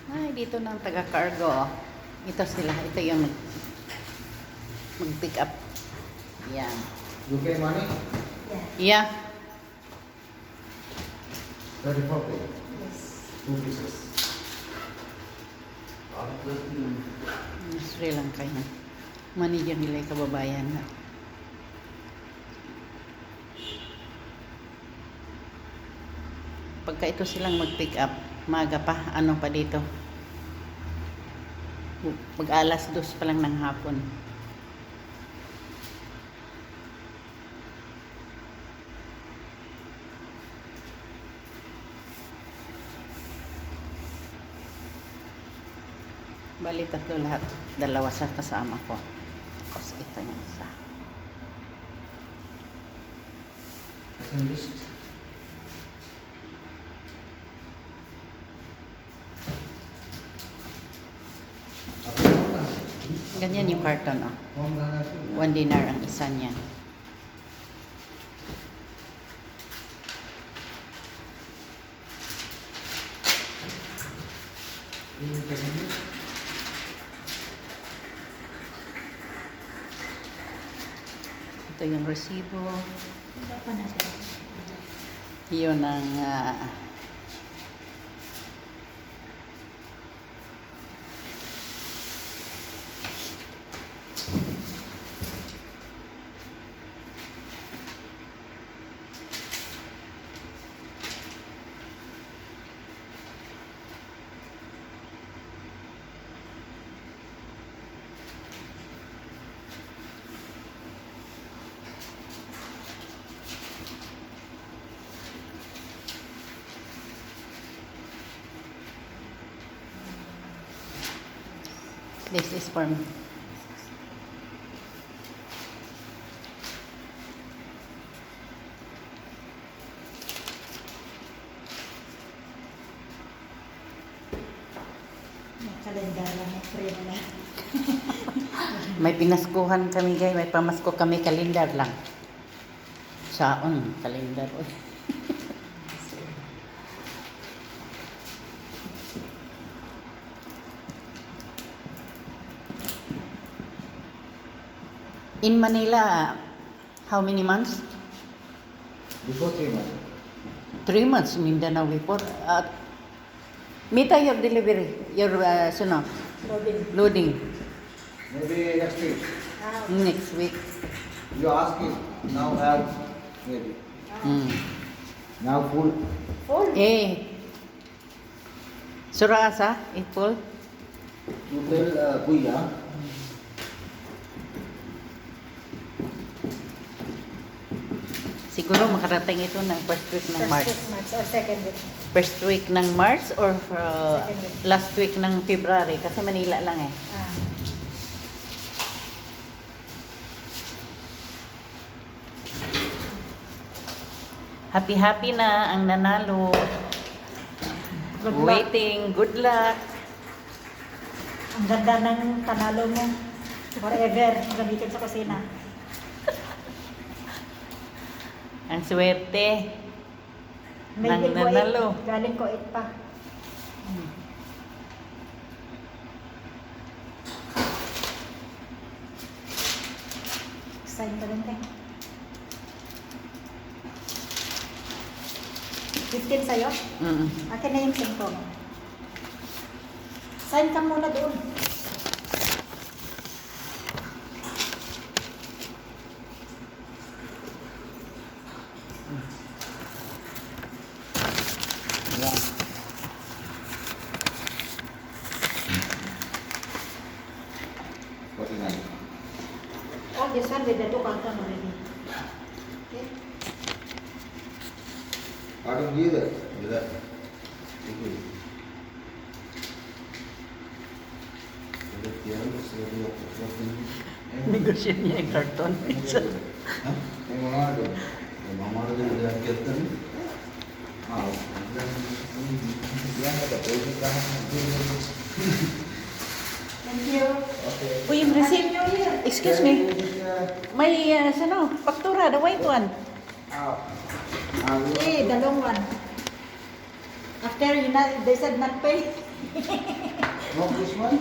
Ay, dito ng taga-cargo. Oh. Ito sila. Ito yung mag-pick up. Yan. You pay money? Yeah. 34 pay. Yes. 2 pieces. Sri Lanka yan. Manager nila yung kababayan na. Pagka ito silang mag-pick up, maga pa, ano pa dito. Mag-alas 2 pa lang ng hapon. Bali, tatlo lahat. Dalawa sa kasama ko. Tapos ito yung isa. Ganyan yung carton, oh. 1 dinar ang isa niya. Ito yung resibo. Yun ang this is for me. Kalendar lang, frame na. May pinaskuhan kami guys, may pamasko kami, kalendar lang. Saon, kalendar. Uy. In Manila, how many months? Before 3 months. 3 months, Mindanao before. Mita your delivery, your loading Maybe next week. next week. You ask it. Now have maybe. Mm. Now full. Full. Surasa, April. You tell Kuya. Siguro makarating ito ng first week ng First March. 6 months or second week. First week ng March or Second week. last week ng February kasi Manila lang eh. Happy na ang nanalo. Good luck. Waiting, good luck. Ang ganda ng panalo mo. Forever, gamitin sa kusina. Ang swerte. May Nang Kuwait. nanalo. Galing Kuwait pa. Sign ka rin tayo. 15 sa'yo? Mm. Akin na yung 5. Sign ka muna doon. Yan. All this one with the 2 carton already. Okay? I don't give that. Give that. Negosyo niya yung karton. Thank you. Uy, yung receipt. Excuse me. May, faktura, the white one. Eh, the long one. After they said not pay. want this one?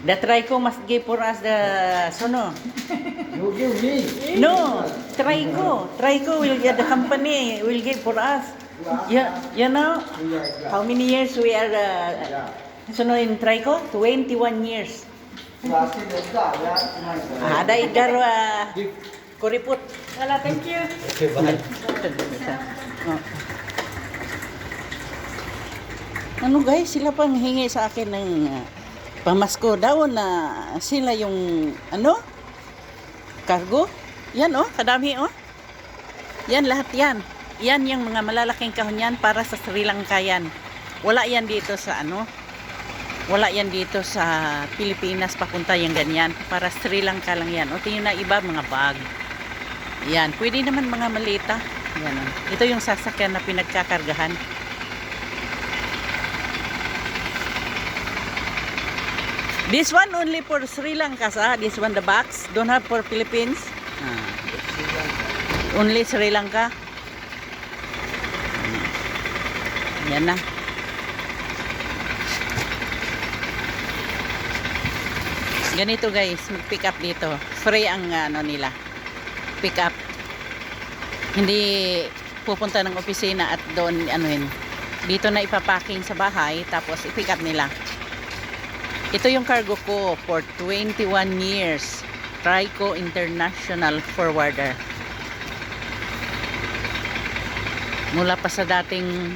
The Trico must give for us the sono. You give me. No, Trico will get the company will give for us. Yeah, you know how many years we are sono in Trico? 21 years. Plastic is that. Yeah, Ada idar kuriput. Wala, thank you. Okay, bye. Oh. Ano guys, sila pang hingi sa akin ng pamasko daw na sila yung ano? Cargo. Yan oh, kadami oh. Yan lahat yan. Yan yung mga malalaking kahon yan para sa Sri Lanka yan. Wala yan dito sa ano? Wala yan dito sa Pilipinas papunta yung ganyan. Para Sri Lanka lang yan. O tingin na iba mga bag. Yan, pwede naman mga malita. Yan oh. Ito yung sasakyan na pinagkakargahan. This one only for Sri Lanka, sa? This one the box. Don't have for Philippines. Only Sri Lanka. Yan na. Ganito guys, mag-pick up dito. Free ang ano nila. Pick up. Hindi pupunta ng opisina at doon anuhin. Dito na ipapacking sa bahay tapos i-pick up nila. Ito yung cargo ko for 21 years. Trico International Forwarder. Mula pa sa dating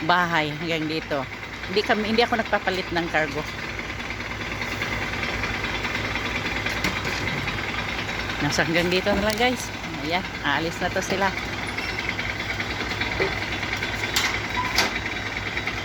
bahay hanggang dito. Hindi ako nagpapalit ng cargo. Nasa hanggang dito na lang guys. Ayan, aalis na to sila.